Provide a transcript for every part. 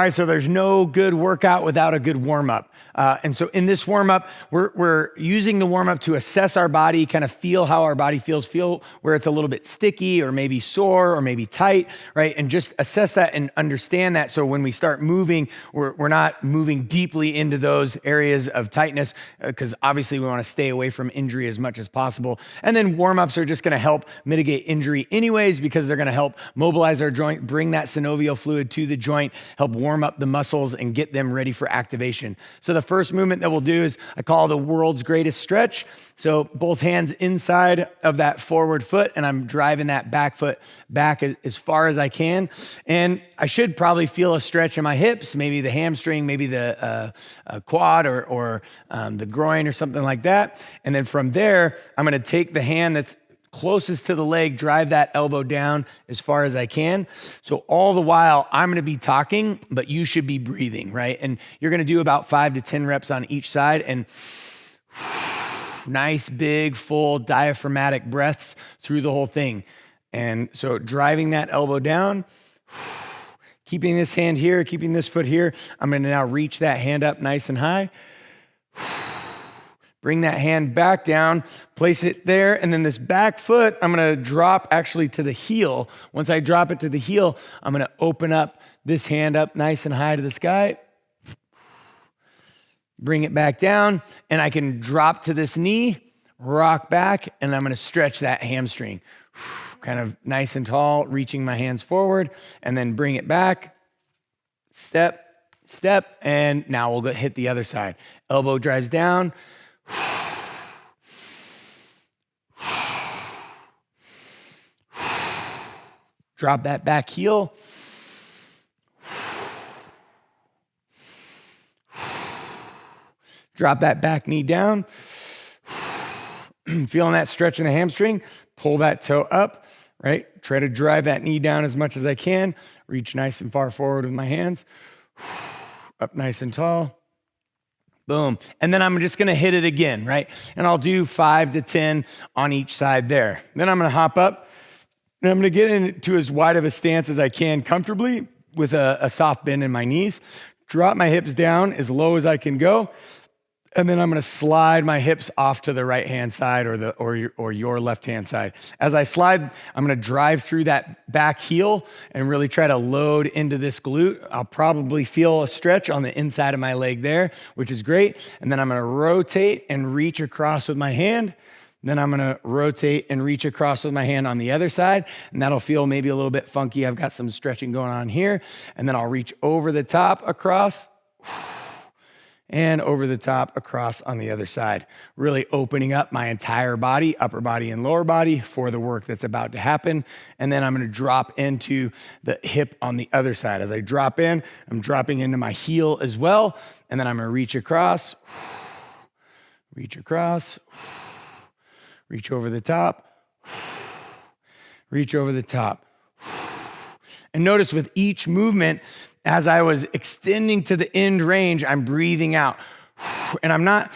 right, so there's no good workout without a good warm-up. And so in this warm-up, we're using the warm-up to assess our body, kind of feel how our body feels, feel where it's a little bit sticky or maybe sore or maybe tight, right? And just assess that and understand that. So when we start moving, we're not moving deeply into those areas of tightness, because obviously we want to stay away from injury as much as possible. And then warm-ups are just going to help mitigate injury anyways, because they're going to help mobilize our joint, bring that synovial fluid to the joint, help warm up the muscles and get them ready for activation. So the first movement that we'll do is I call the world's greatest stretch. So both hands inside of that forward foot, and I'm driving that back foot back as far as I can. And I should probably feel a stretch in my hips, maybe the hamstring, maybe the quad or the groin or something like that. And then from there, I'm gonna take the hand that's closest to the leg, drive that elbow down as far as I can. So all the while I'm going to be talking, but you should be breathing, right? And you're going to do about 5 to 10 reps on each side, and nice, big, full diaphragmatic breaths through the whole thing. And so driving that elbow down, keeping this hand here, keeping this foot here. I'm going to now reach that hand up nice and high. Bring that hand back down, place it there, and then this back foot, I'm gonna drop actually to the heel. Once I drop it to the heel, I'm gonna open up this hand up nice and high to the sky. Bring it back down, and I can drop to this knee, rock back, and I'm gonna stretch that hamstring. Kind of nice and tall, reaching my hands forward, and then bring it back, step, step, and now we'll go hit the other side. Elbow drives down, drop that back heel. Drop that back knee down. Feeling that stretch in the hamstring. Pull that toe up, right? Try to drive that knee down as much as I can. Reach nice and far forward with my hands. Up nice and tall. Boom. And then I'm just going to hit it again, right? And I'll do 5 to 10 on each side there. Then I'm going to hop up, and I'm going to get into as wide of a stance as I can comfortably with a soft bend in my knees. Drop my hips down as low as I can go. And then I'm going to slide my hips off to the right-hand side or your left-hand side. As I slide, I'm going to drive through that back heel and really try to load into this glute. I'll probably feel a stretch on the inside of my leg there, which is great. And then I'm going to rotate and reach across with my hand. Then I'm going to rotate and reach across with my hand on the other side. And that'll feel maybe a little bit funky. I've got some stretching going on here. And then I'll reach over the top across. And over the top across on the other side, really opening up my entire body, upper body and lower body, for the work that's about to happen. And then I'm going to drop into the hip on the other side. As I drop in, I'm dropping into my heel as well. And then I'm going to reach across, reach across, reach over the top, reach over the top. And notice with each movement, as I was extending to the end range, I'm breathing out. And I'm not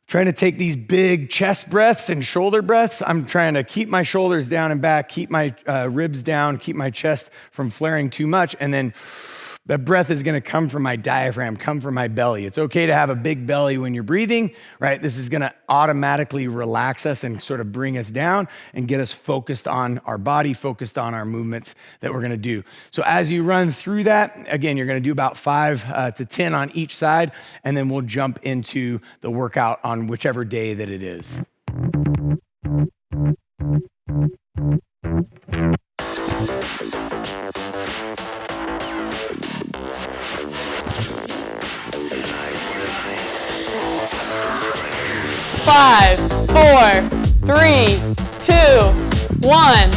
trying to take these big chest breaths and shoulder breaths. I'm trying to keep my shoulders down and back, keep my ribs down, keep my chest from flaring too much. And then the breath is going to come from my diaphragm, come from my belly. It's okay to have a big belly when you're breathing, right? This is going to automatically relax us and sort of bring us down and get us focused on our body, focused on our movements that we're going to do. So as you run through that, again, you're going to do about 5 to 10 on each side, and then we'll jump into the workout on whichever day that it is. 5, 4, 3, 2, 1.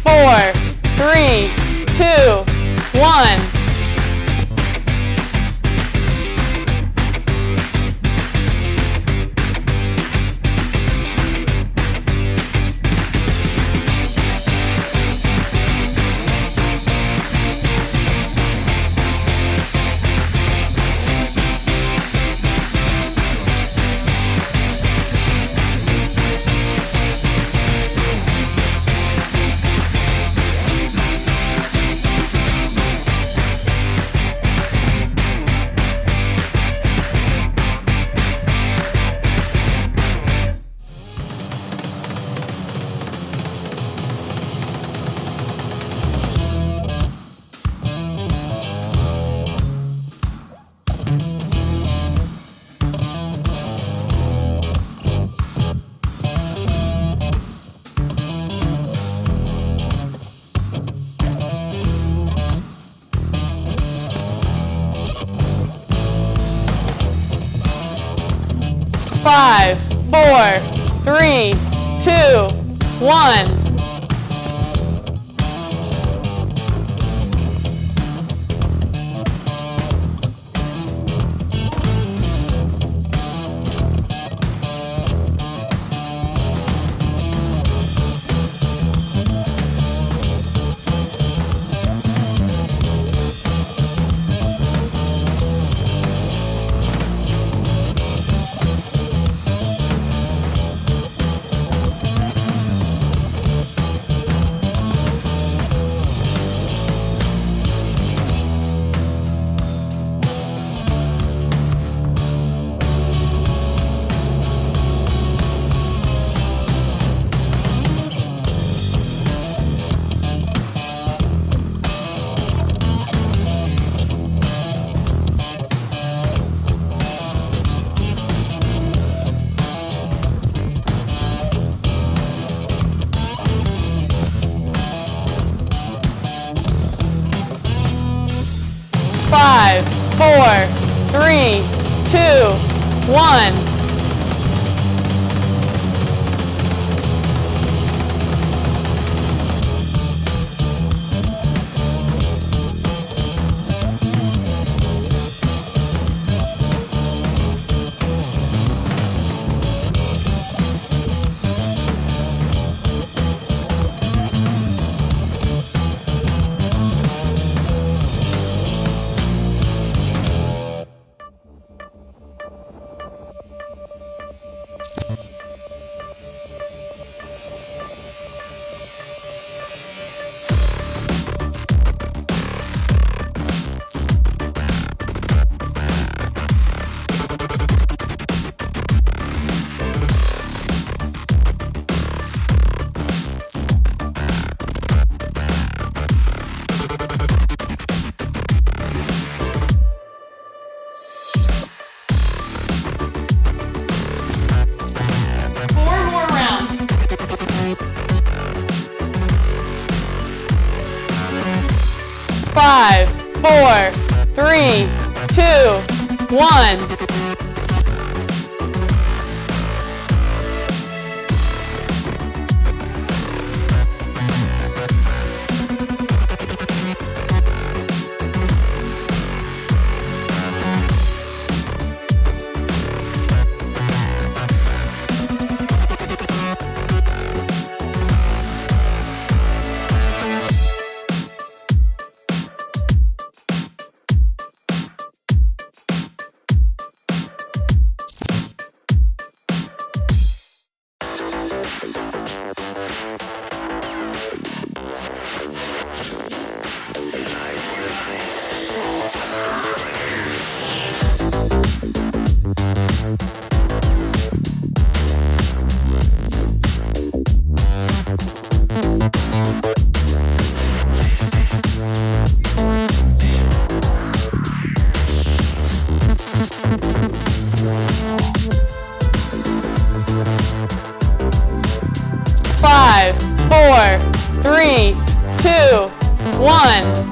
4, 3, 2, 1. 5, 4, 3, 2, 1. 5, 4, 3, 2, 1. Five, four, three, two, one. Five, four, three, two, one.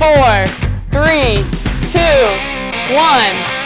4, 3, 2, 1.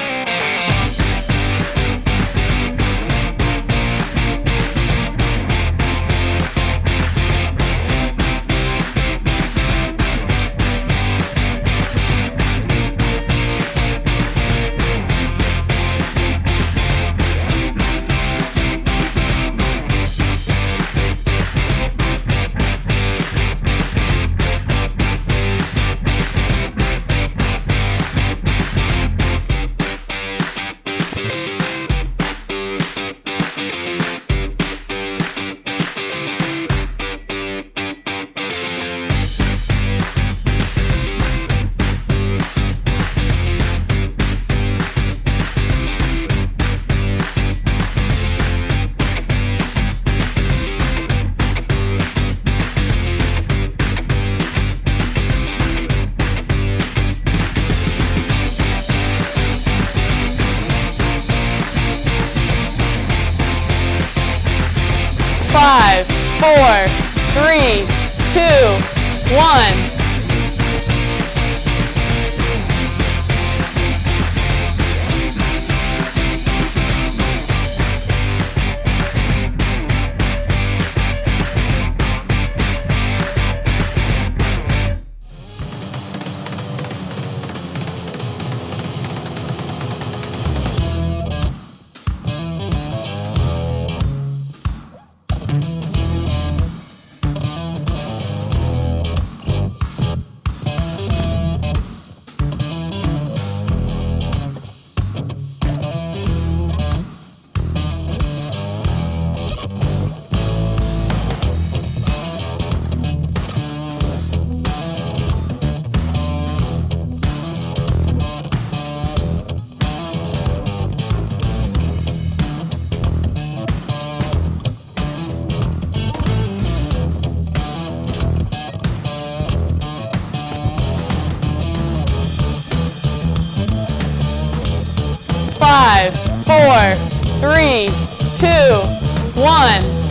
5, 4, 3, 2, 1. Five, 4, 3, 2, 1.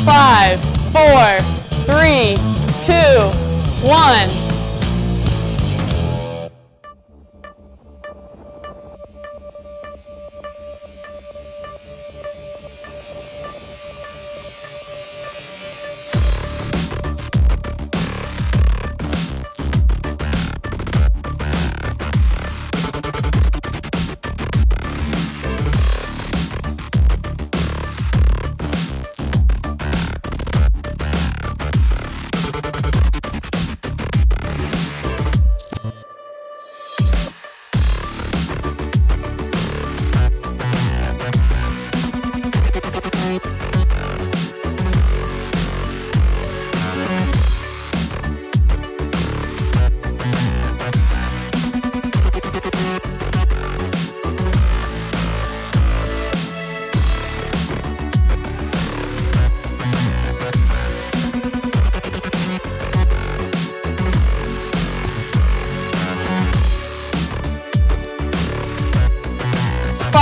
Five, 4, 3, 2, 1.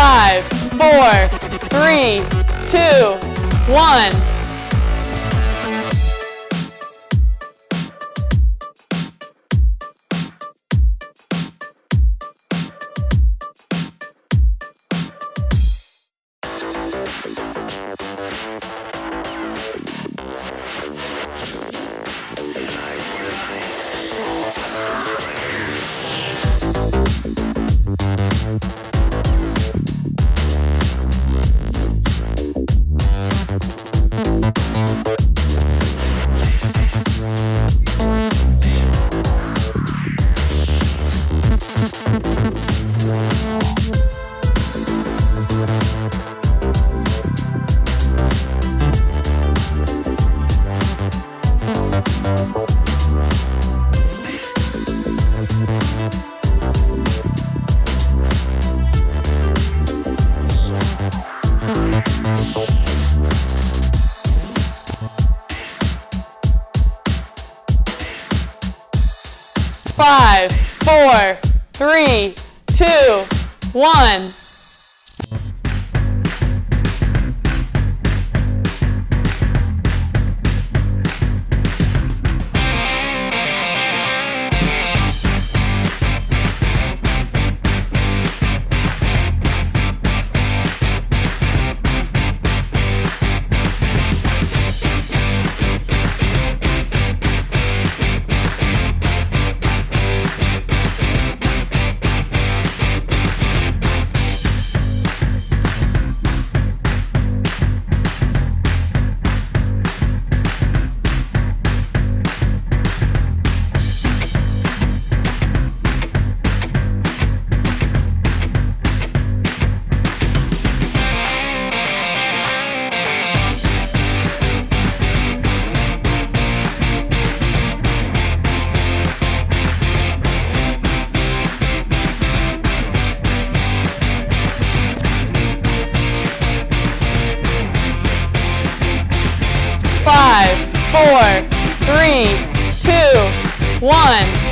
Five, 4, 3, 2, 1. 5, 4, 3, 2, 1. 5, 4, 3, 2, 1.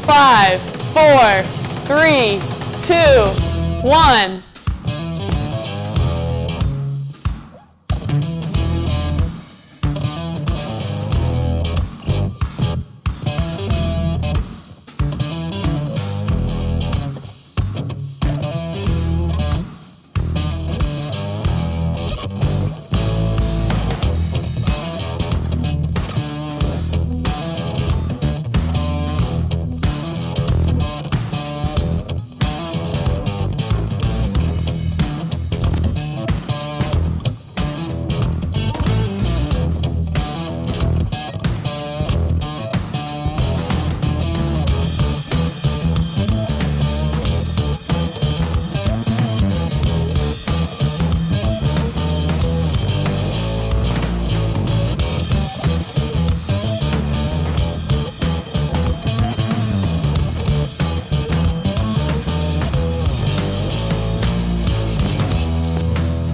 5, 4, 3, 2, 1.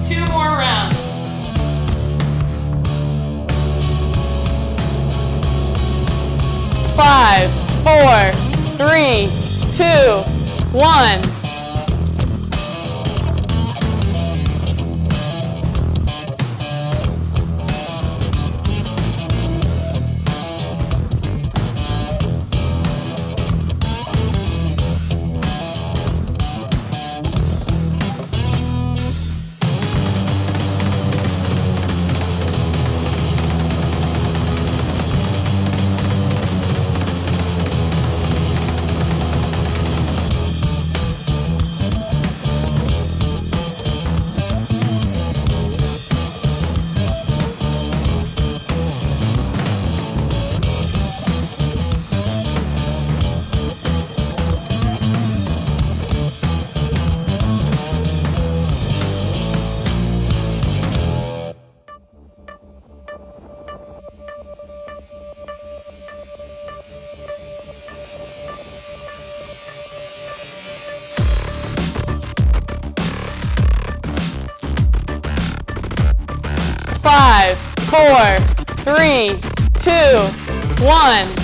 2 more rounds. 5, 4, 3, 2, 1. 5, 4, 3, 2, 1.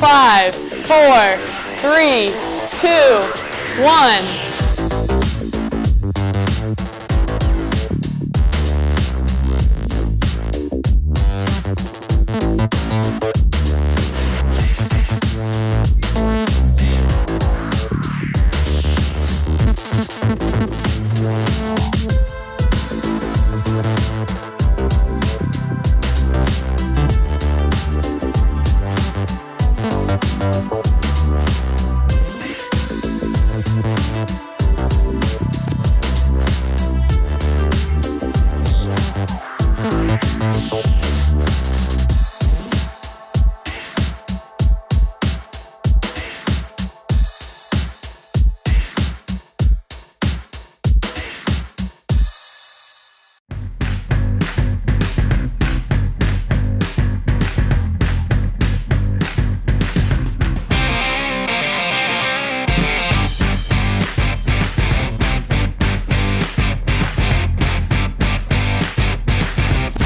5, 4, 3, 2, 1.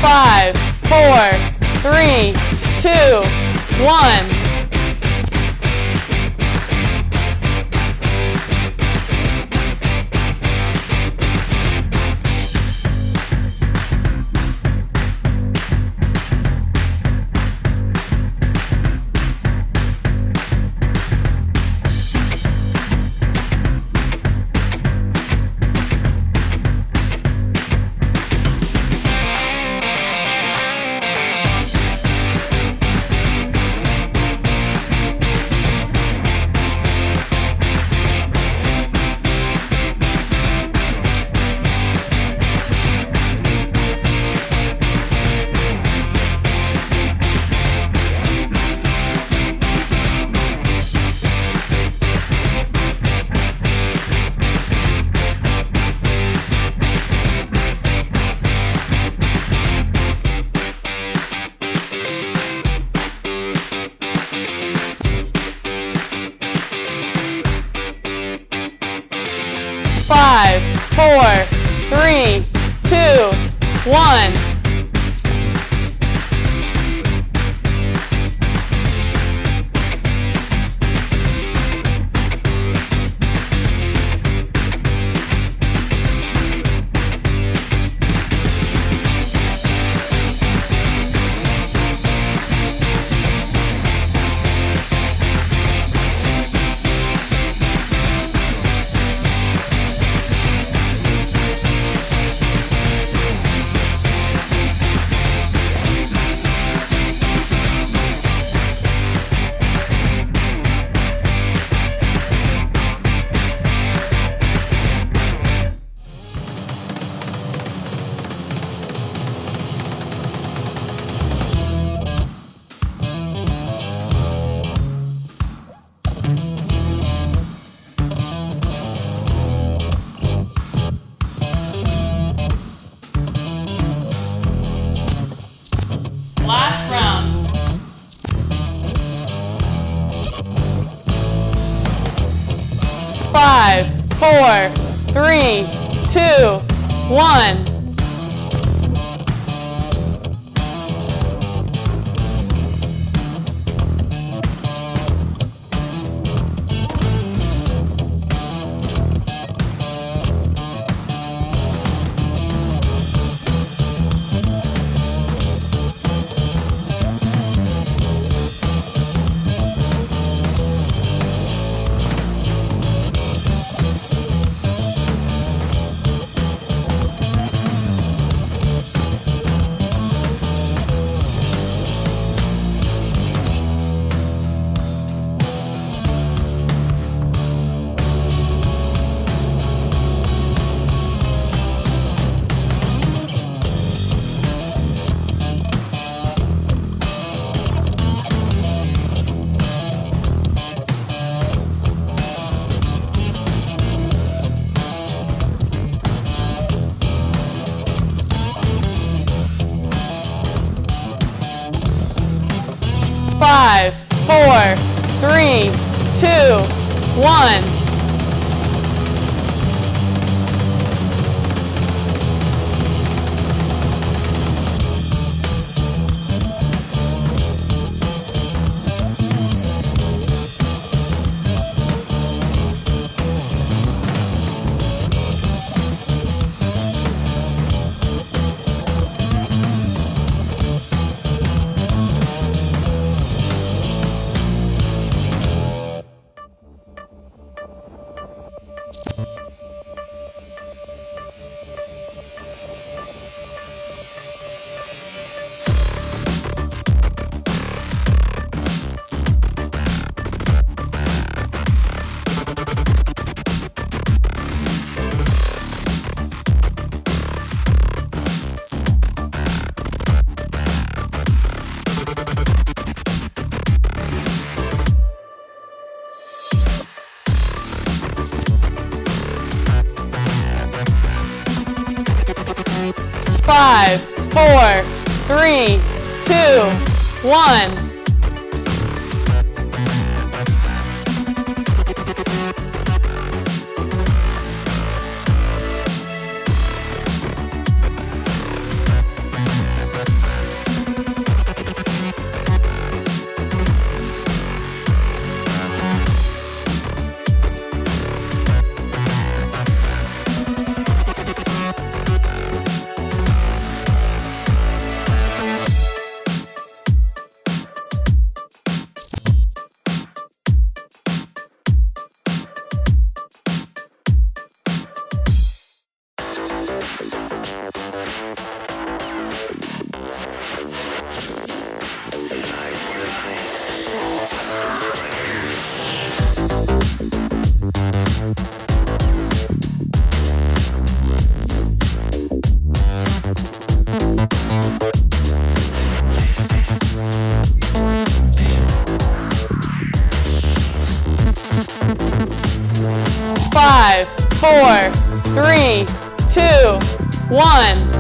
Five, 4, 3, 2, 1. 5, 4, 3, 2, 1. Last round. 5, 4, 3, 2, 1. 5, 4, 3, 2, 1. Five, 4, 3, 2, 1. Five, 4, 3, 2, 1.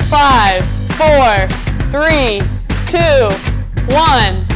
Five, 4, 3, 2, 1.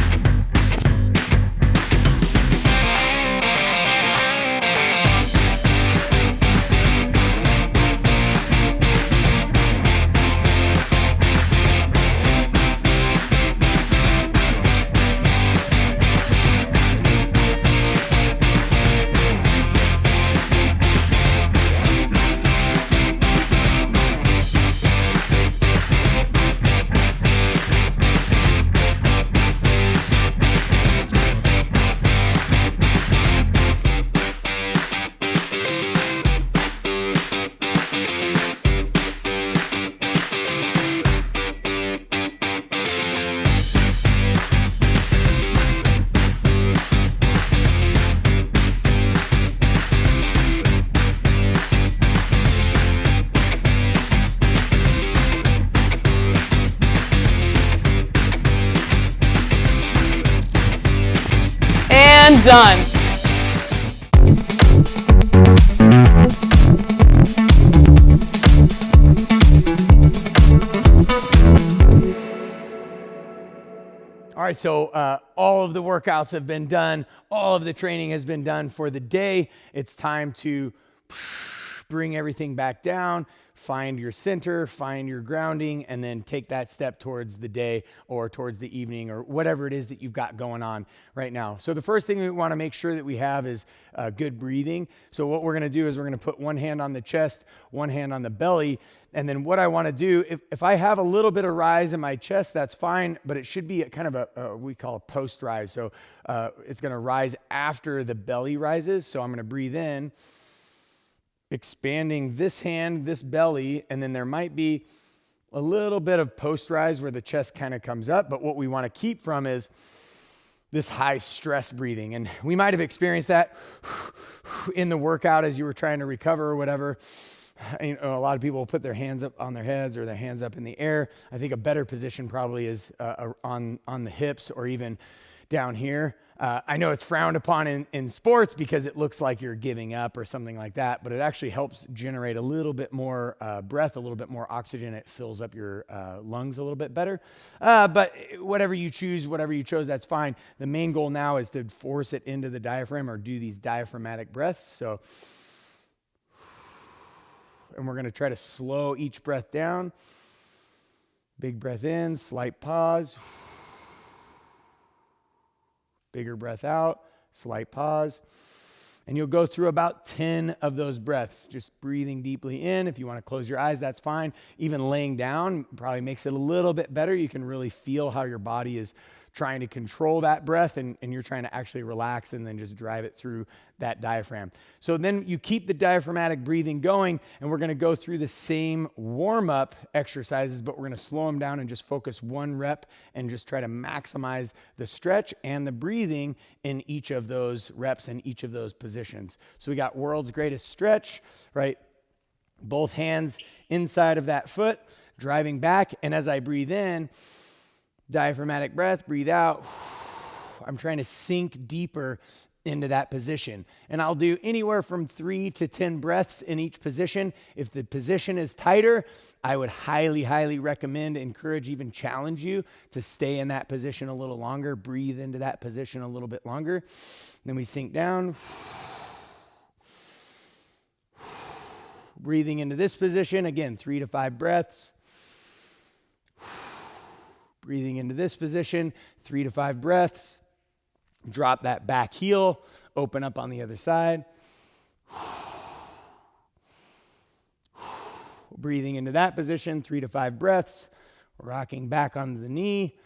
And done. All right, so all of the workouts have been done. All of the training has been done for the day. It's time to bring everything back down, find your center, find your grounding, and then take that step towards the day or towards the evening or whatever it is that you've got going on right now. So the first thing we want to make sure that we have is good breathing. So what we're going to do is we're going to put one hand on the chest, one hand on the belly. And then what I want to do, if I have a little bit of rise in my chest, that's fine, but it should be kind of a we call a post rise. So it's going to rise after the belly rises. So I'm going to breathe in, expanding this hand, this belly, and then there might be a little bit of post rise where the chest kind of comes up. But what we want to keep from is this high stress breathing. And we might have experienced that in the workout as you were trying to recover or whatever. You know, a lot of people will put their hands up on their heads or their hands up in the air. I think a better position probably is on the hips or even down here. I know it's frowned upon in sports because it looks like you're giving up or something like that, but it actually helps generate a little bit more breath, a little bit more oxygen. It fills up your lungs a little bit better. But whatever you choose, whatever you chose, that's fine. The main goal now is to force it into the diaphragm or do these diaphragmatic breaths. So, and we're going to try to slow each breath down. Big breath in, slight pause. Bigger breath out, slight pause. And you'll go through about 10 of those breaths, just breathing deeply in. If you want to close your eyes, that's fine. Even laying down probably makes it a little bit better. You can really feel how your body is trying to control that breath and you're trying to actually relax and then just drive it through that diaphragm. So then you keep the diaphragmatic breathing going, and we're going to go through the same warm-up exercises, but we're going to slow them down and just focus one rep and just try to maximize the stretch and the breathing in each of those reps and each of those positions. So we got world's greatest stretch, right? Both hands inside of that foot, driving back, and as I breathe in, diaphragmatic breath, breathe out. I'm trying to sink deeper into that position. And I'll do anywhere from 3 to 10 breaths in each position. If the position is tighter, I would highly, highly recommend, encourage, even challenge you to stay in that position a little longer. Breathe into that position a little bit longer. Then we sink down. Breathing into this position, again, 3 to 5 breaths. Breathing into this position, 3 to 5 breaths. Drop that back heel, open up on the other side. Breathing into that position, 3 to 5 breaths. Rocking back onto the knee.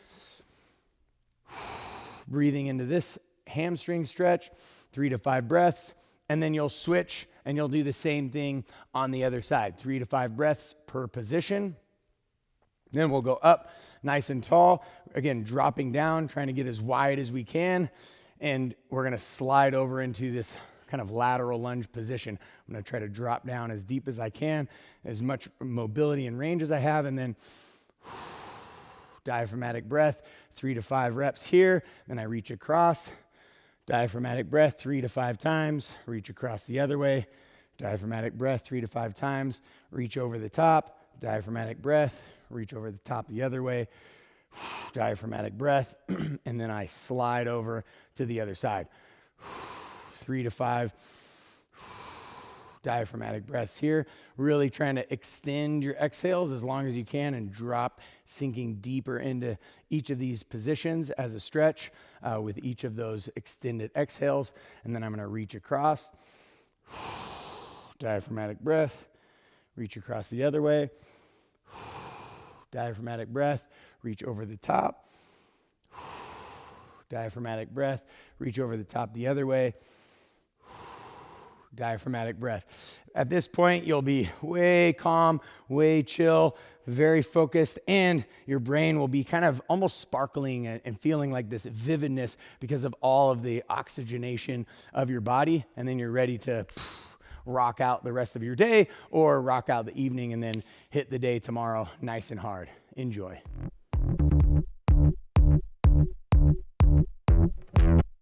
Breathing into this hamstring stretch, 3 to 5 breaths. And then you'll switch and you'll do the same thing on the other side, 3 to 5 breaths per position. Then we'll go up nice and tall. Again, dropping down, trying to get as wide as we can. And we're going to slide over into this kind of lateral lunge position. I'm going to try to drop down as deep as I can, as much mobility and range as I have. And then diaphragmatic breath, 3 to 5 reps here. Then I reach across. Diaphragmatic breath 3 to 5 times. Reach across the other way. Diaphragmatic breath 3 to 5 times. Reach over the top. Diaphragmatic breath. Reach over the top the other way, diaphragmatic breath, and then I slide over to the other side. 3 to 5 diaphragmatic breaths here, really trying to extend your exhales as long as you can and drop, sinking deeper into each of these positions as a stretch with each of those extended exhales. And then I'm going to reach across, diaphragmatic breath, reach across the other way. Diaphragmatic breath, reach over the top. Diaphragmatic breath, reach over the top the other way. Diaphragmatic breath. At this point, you'll be way calm, way chill, very focused, and your brain will be kind of almost sparkling and feeling like this vividness because of all of the oxygenation of your body, and then you're ready to rock out the rest of your day or rock out the evening and then hit the day tomorrow nice and hard. Enjoy.